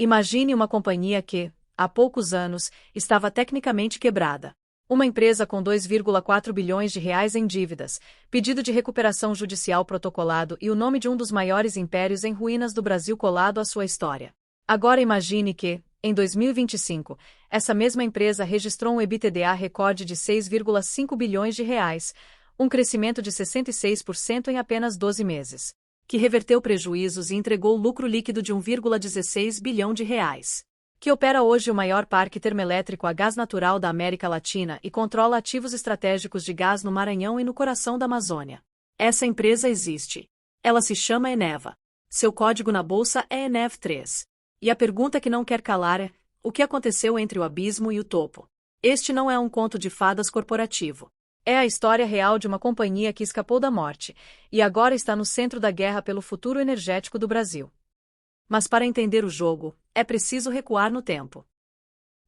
Imagine uma companhia que, há poucos anos, estava tecnicamente quebrada. Uma empresa com 2,4 bilhões de reais em dívidas, pedido de recuperação judicial protocolado e o nome de um dos maiores impérios em ruínas do Brasil colado à sua história. Agora imagine que, em 2025, essa mesma empresa registrou um EBITDA recorde de 6,5 bilhões de reais, um crescimento de 66% em apenas 12 meses, que reverteu prejuízos e entregou lucro líquido de 1,16 bilhão de reais. Que opera hoje o maior parque termoelétrico a gás natural da América Latina e controla ativos estratégicos de gás no Maranhão e no coração da Amazônia. Essa empresa existe. Ela se chama Eneva. Seu código na bolsa é ENEV3. E a pergunta que não quer calar é: o que aconteceu entre o abismo e o topo? Este não é um conto de fadas corporativo. É a história real de uma companhia que escapou da morte e agora está no centro da guerra pelo futuro energético do Brasil. Mas para entender o jogo, é preciso recuar no tempo.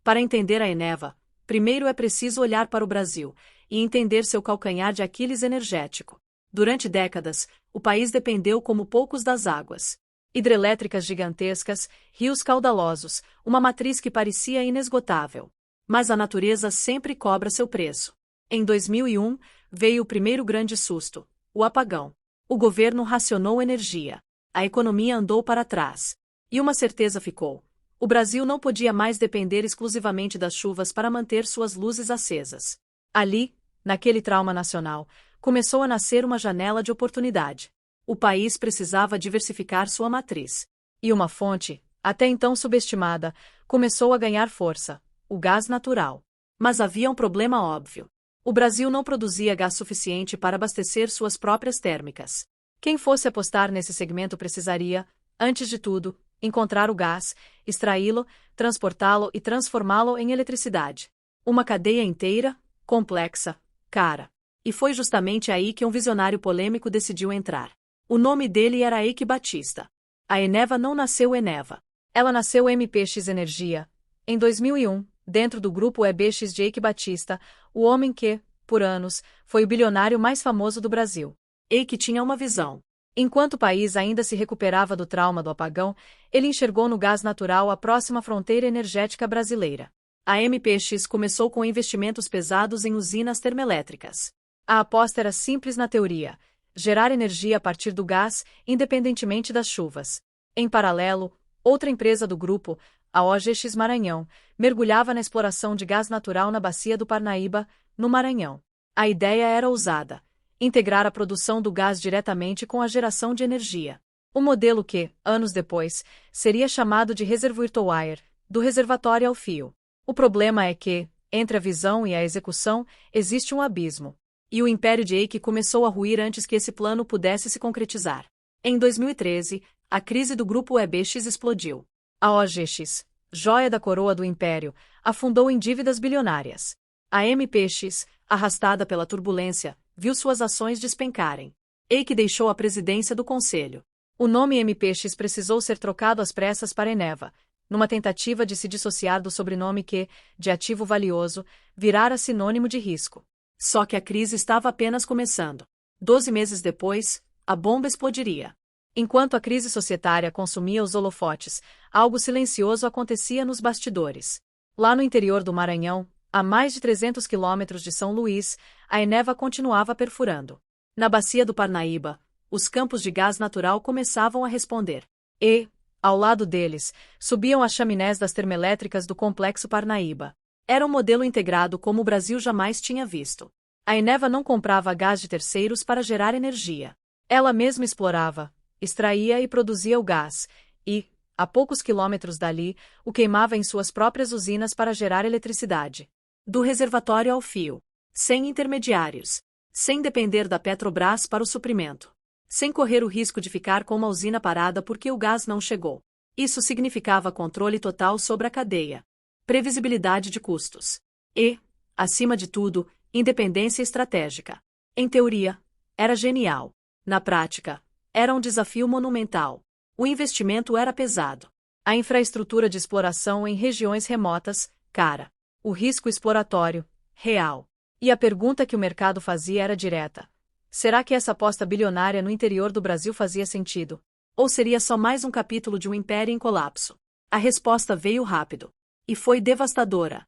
Para entender a Eneva, primeiro é preciso olhar para o Brasil e entender seu calcanhar de Aquiles energético. Durante décadas, o país dependeu como poucos das águas. Hidrelétricas gigantescas, rios caudalosos, uma matriz que parecia inesgotável. Mas a natureza sempre cobra seu preço. Em 2001, veio o primeiro grande susto, o apagão. O governo racionou energia. A economia andou para trás. E uma certeza ficou: o Brasil não podia mais depender exclusivamente das chuvas para manter suas luzes acesas. Ali, naquele trauma nacional, começou a nascer uma janela de oportunidade. O país precisava diversificar sua matriz. E uma fonte, até então subestimada, começou a ganhar força: o gás natural. Mas havia um problema óbvio. O Brasil não produzia gás suficiente para abastecer suas próprias térmicas. Quem fosse apostar nesse segmento precisaria, antes de tudo, encontrar o gás, extraí-lo, transportá-lo e transformá-lo em eletricidade. Uma cadeia inteira, complexa, cara. E foi justamente aí que um visionário polêmico decidiu entrar. O nome dele era Eike Batista. A Eneva não nasceu Eneva. Ela nasceu MPX Energia. Em 2001, dentro do grupo EBX de Eike Batista, o homem que, por anos, foi o bilionário mais famoso do Brasil. Eike tinha uma visão. Enquanto o país ainda se recuperava do trauma do apagão, ele enxergou no gás natural a próxima fronteira energética brasileira. A MPX começou com investimentos pesados em usinas termoelétricas. A aposta era simples na teoria: gerar energia a partir do gás, independentemente das chuvas. Em paralelo, outra empresa do grupo, a OGX Maranhão, mergulhava na exploração de gás natural na bacia do Parnaíba, no Maranhão. A ideia era ousada: integrar a produção do gás diretamente com a geração de energia. Um modelo que, anos depois, seria chamado de Reservoir to Wire, do reservatório ao fio. O problema é que, entre a visão e a execução, existe um abismo. E o império de Eike começou a ruir antes que esse plano pudesse se concretizar. Em 2013, a crise do grupo EBX explodiu. A OGX, joia da coroa do império, afundou em dívidas bilionárias. A MPX, arrastada pela turbulência, viu suas ações despencarem. Eike deixou a presidência do conselho. O nome MPX precisou ser trocado às pressas para Eneva, numa tentativa de se dissociar do sobrenome que, de ativo valioso, virara sinônimo de risco. Só que a crise estava apenas começando. 12 meses depois, a bomba explodiria. Enquanto a crise societária consumia os holofotes, algo silencioso acontecia nos bastidores. Lá no interior do Maranhão, a mais de 300 quilômetros de São Luís, a Eneva continuava perfurando. Na bacia do Parnaíba, os campos de gás natural começavam a responder. E, ao lado deles, subiam as chaminés das termoelétricas do Complexo Parnaíba. Era um modelo integrado como o Brasil jamais tinha visto. A Eneva não comprava gás de terceiros para gerar energia. Ela mesma explorava, extraía e produzia o gás, e, a poucos quilômetros dali, o queimava em suas próprias usinas para gerar eletricidade. Do reservatório ao fio. Sem intermediários. Sem depender da Petrobras para o suprimento. Sem correr o risco de ficar com uma usina parada porque o gás não chegou. Isso significava controle total sobre a cadeia. Previsibilidade de custos. E, acima de tudo, independência estratégica. Em teoria, era genial. Na prática, era um desafio monumental. O investimento era pesado. A infraestrutura de exploração em regiões remotas, cara. O risco exploratório, real. E a pergunta que o mercado fazia era direta: será que essa aposta bilionária no interior do Brasil fazia sentido? Ou seria só mais um capítulo de um império em colapso? A resposta veio rápido. E foi devastadora.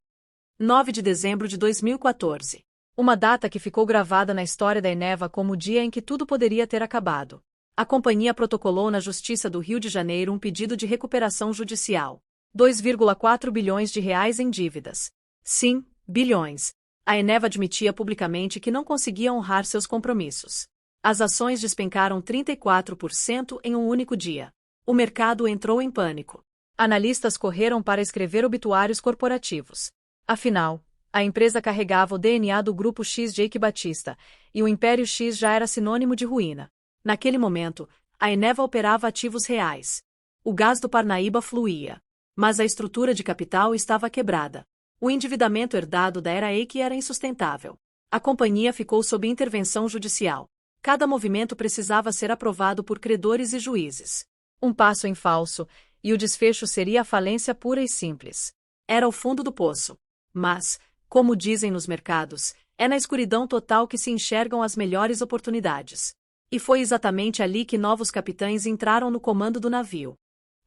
9 de dezembro de 2014. Uma data que ficou gravada na história da Eneva como o dia em que tudo poderia ter acabado. A companhia protocolou na Justiça do Rio de Janeiro um pedido de recuperação judicial. 2,4 bilhões de reais em dívidas. Sim, bilhões. A Eneva admitia publicamente que não conseguia honrar seus compromissos. As ações despencaram 34% em um único dia. O mercado entrou em pânico. Analistas correram para escrever obituários corporativos. Afinal, a empresa carregava o DNA do Grupo X de Eike Batista, e o Império X já era sinônimo de ruína. Naquele momento, a Eneva operava ativos reais. O gás do Parnaíba fluía. Mas a estrutura de capital estava quebrada. O endividamento herdado da era Eike era insustentável. A companhia ficou sob intervenção judicial. Cada movimento precisava ser aprovado por credores e juízes. Um passo em falso, e o desfecho seria a falência pura e simples. Era o fundo do poço. Mas, como dizem nos mercados, é na escuridão total que se enxergam as melhores oportunidades. E foi exatamente ali que novos capitães entraram no comando do navio.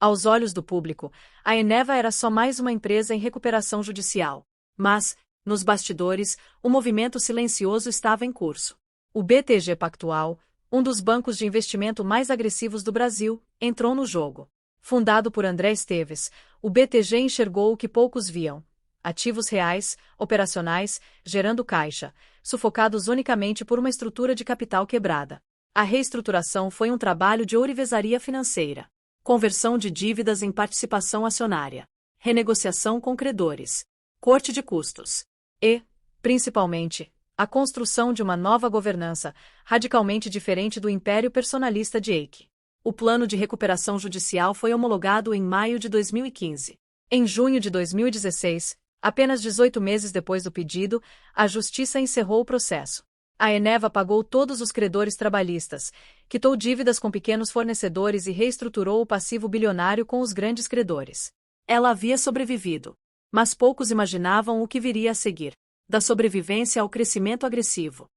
Aos olhos do público, a Eneva era só mais uma empresa em recuperação judicial. Mas, nos bastidores, o movimento silencioso estava em curso. O BTG Pactual, um dos bancos de investimento mais agressivos do Brasil, entrou no jogo. Fundado por André Esteves, o BTG enxergou o que poucos viam: ativos reais, operacionais, gerando caixa, sufocados unicamente por uma estrutura de capital quebrada. A reestruturação foi um trabalho de ourivesaria financeira. Conversão de dívidas em participação acionária. Renegociação com credores. Corte de custos. E, principalmente, a construção de uma nova governança, radicalmente diferente do império personalista de Eike. O plano de recuperação judicial foi homologado em maio de 2015. Em junho de 2016, apenas 18 meses depois do pedido, a Justiça encerrou o processo. A Eneva pagou todos os credores trabalhistas, quitou dívidas com pequenos fornecedores e reestruturou o passivo bilionário com os grandes credores. Ela havia sobrevivido. Mas poucos imaginavam o que viria a seguir. Da sobrevivência ao crescimento agressivo.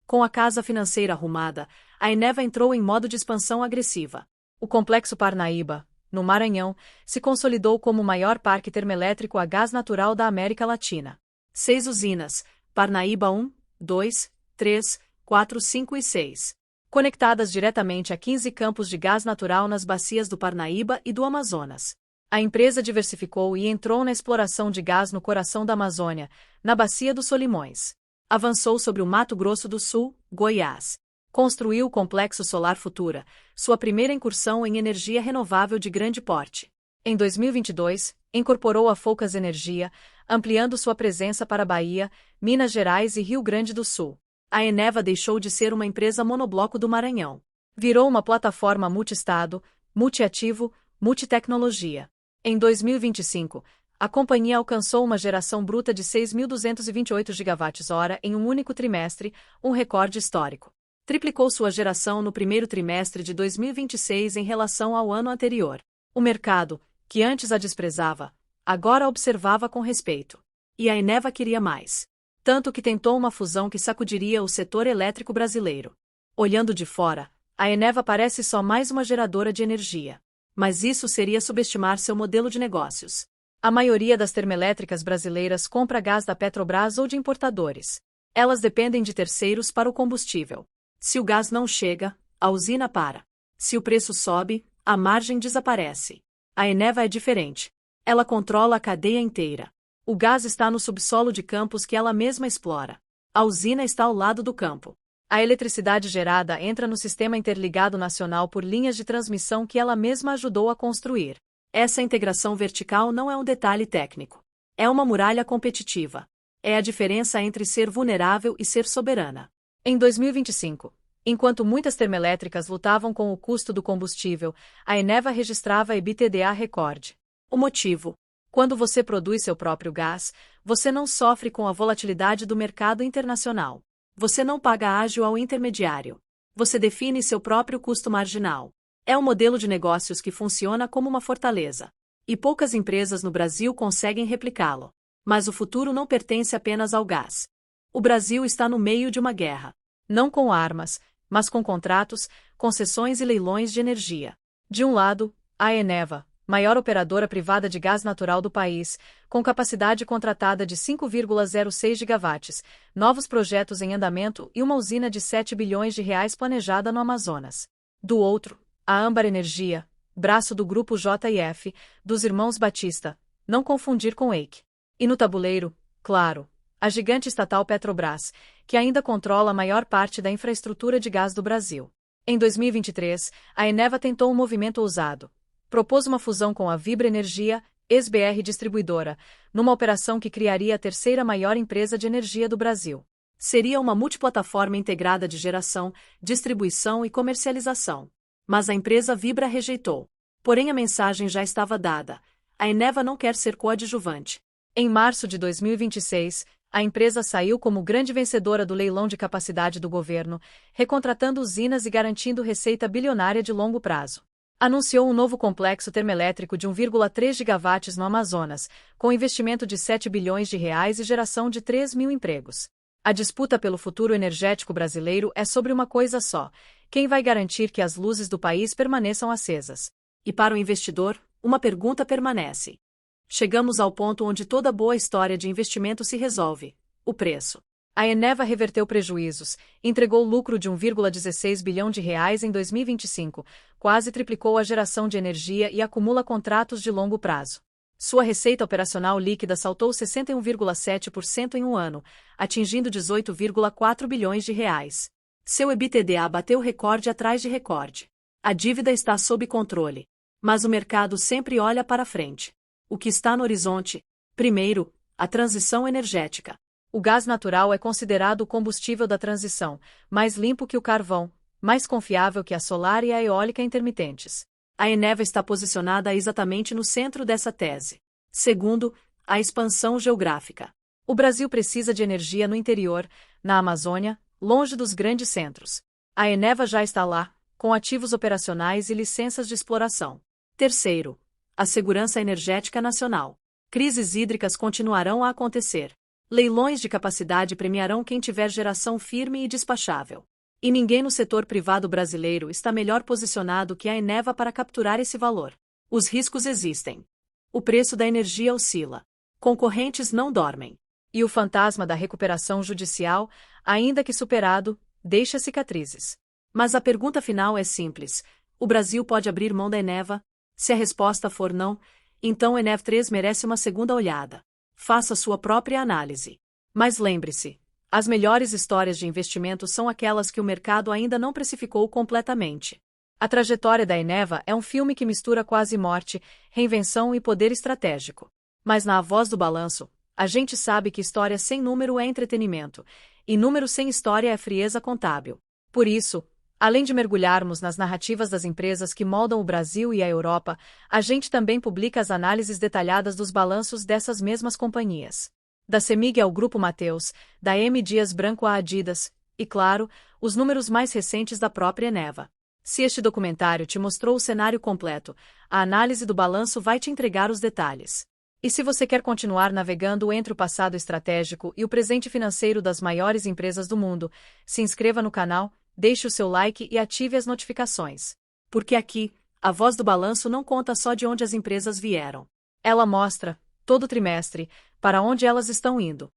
Com a casa financeira arrumada, a Eneva entrou em modo de expansão agressiva. O complexo Parnaíba, no Maranhão, se consolidou como o maior parque termoelétrico a gás natural da América Latina. 6 usinas, Parnaíba 1, 2, 3, 4, 5 e 6. Conectadas diretamente a 15 campos de gás natural nas bacias do Parnaíba e do Amazonas. A empresa diversificou e entrou na exploração de gás no coração da Amazônia, na bacia dos Solimões. Avançou sobre o Mato Grosso do Sul, Goiás. Construiu o Complexo Solar Futura, sua primeira incursão em energia renovável de grande porte. Em 2022, incorporou a Focus Energia, ampliando sua presença para Bahia, Minas Gerais e Rio Grande do Sul. A Eneva deixou de ser uma empresa monobloco do Maranhão. Virou uma plataforma multi-estado, multi-ativo, multitecnologia. Em 2025, a companhia alcançou uma geração bruta de 6.228 gigawatts-hora em um único trimestre, um recorde histórico. Triplicou sua geração no primeiro trimestre de 2026 em relação ao ano anterior. O mercado, que antes a desprezava, agora a observava com respeito. E a Eneva queria mais. Tanto que tentou uma fusão que sacudiria o setor elétrico brasileiro. Olhando de fora, a Eneva parece só mais uma geradora de energia. Mas isso seria subestimar seu modelo de negócios. A maioria das termoelétricas brasileiras compra gás da Petrobras ou de importadores. Elas dependem de terceiros para o combustível. Se o gás não chega, a usina para. Se o preço sobe, a margem desaparece. A Eneva é diferente. Ela controla a cadeia inteira. O gás está no subsolo de campos que ela mesma explora. A usina está ao lado do campo. A eletricidade gerada entra no sistema interligado nacional por linhas de transmissão que ela mesma ajudou a construir. Essa integração vertical não é um detalhe técnico. É uma muralha competitiva. É a diferença entre ser vulnerável e ser soberana. Em 2025, enquanto muitas termoelétricas lutavam com o custo do combustível, a Eneva registrava EBITDA recorde. O motivo? Quando você produz seu próprio gás, você não sofre com a volatilidade do mercado internacional. Você não paga ágio ao intermediário. Você define seu próprio custo marginal. É um modelo de negócios que funciona como uma fortaleza. E poucas empresas no Brasil conseguem replicá-lo. Mas o futuro não pertence apenas ao gás. O Brasil está no meio de uma guerra. Não com armas, mas com contratos, concessões e leilões de energia. De um lado, a Eneva, maior operadora privada de gás natural do país, com capacidade contratada de 5,06 gigawatts, novos projetos em andamento e uma usina de 7 bilhões de reais planejada no Amazonas. Do outro, a Âmbar Energia, braço do grupo JF, dos irmãos Batista, não confundir com EIC. E no tabuleiro, claro, a gigante estatal Petrobras, que ainda controla a maior parte da infraestrutura de gás do Brasil. Em 2023, a Eneva tentou um movimento ousado. Propôs uma fusão com a Vibra Energia, ex-BR Distribuidora, numa operação que criaria a terceira maior empresa de energia do Brasil. Seria uma multiplataforma integrada de geração, distribuição e comercialização. Mas a empresa Vibra rejeitou. Porém, a mensagem já estava dada. A Eneva não quer ser coadjuvante. Em março de 2026, a empresa saiu como grande vencedora do leilão de capacidade do governo, recontratando usinas e garantindo receita bilionária de longo prazo. Anunciou um novo complexo termoelétrico de 1,3 gigawatts no Amazonas, com investimento de 7 bilhões de reais e geração de 3 mil empregos. A disputa pelo futuro energético brasileiro é sobre uma coisa só: quem vai garantir que as luzes do país permaneçam acesas? E para o investidor, uma pergunta permanece. Chegamos ao ponto onde toda boa história de investimento se resolve: o preço. A Eneva reverteu prejuízos, entregou lucro de 1,16 bilhão de reais em 2025, quase triplicou a geração de energia e acumula contratos de longo prazo. Sua receita operacional líquida saltou 61,7% em um ano, atingindo 18,4 bilhões de reais. Seu EBITDA bateu recorde atrás de recorde. A dívida está sob controle. Mas o mercado sempre olha para frente. O que está no horizonte? Primeiro, a transição energética. O gás natural é considerado o combustível da transição, mais limpo que o carvão, mais confiável que a solar e a eólica intermitentes. A Eneva está posicionada exatamente no centro dessa tese. Segundo, a expansão geográfica. O Brasil precisa de energia no interior, na Amazônia, longe dos grandes centros. A Eneva já está lá, com ativos operacionais e licenças de exploração. Terceiro, a segurança energética nacional. Crises hídricas continuarão a acontecer. Leilões de capacidade premiarão quem tiver geração firme e despachável. E ninguém no setor privado brasileiro está melhor posicionado que a Eneva para capturar esse valor. Os riscos existem. O preço da energia oscila. Concorrentes não dormem. E o fantasma da recuperação judicial, ainda que superado, deixa cicatrizes. Mas a pergunta final é simples: o Brasil pode abrir mão da Eneva? Se a resposta for não, então Enev 3 merece uma segunda olhada. Faça sua própria análise. Mas lembre-se, as melhores histórias de investimento são aquelas que o mercado ainda não precificou completamente. A trajetória da Eneva é um filme que mistura quase morte, reinvenção e poder estratégico. Mas na A Voz do Balanço, a gente sabe que história sem número é entretenimento, e número sem história é frieza contábil. Por isso, além de mergulharmos nas narrativas das empresas que moldam o Brasil e a Europa, a gente também publica as análises detalhadas dos balanços dessas mesmas companhias. Da CEMIG ao Grupo Mateus, da M. Dias Branco à Adidas, e claro, os números mais recentes da própria Eneva. Se este documentário te mostrou o cenário completo, a análise do balanço vai te entregar os detalhes. E se você quer continuar navegando entre o passado estratégico e o presente financeiro das maiores empresas do mundo, se inscreva no canal, deixe o seu like e ative as notificações. Porque aqui, a Voz do Balanço não conta só de onde as empresas vieram. Ela mostra, todo trimestre, para onde elas estão indo.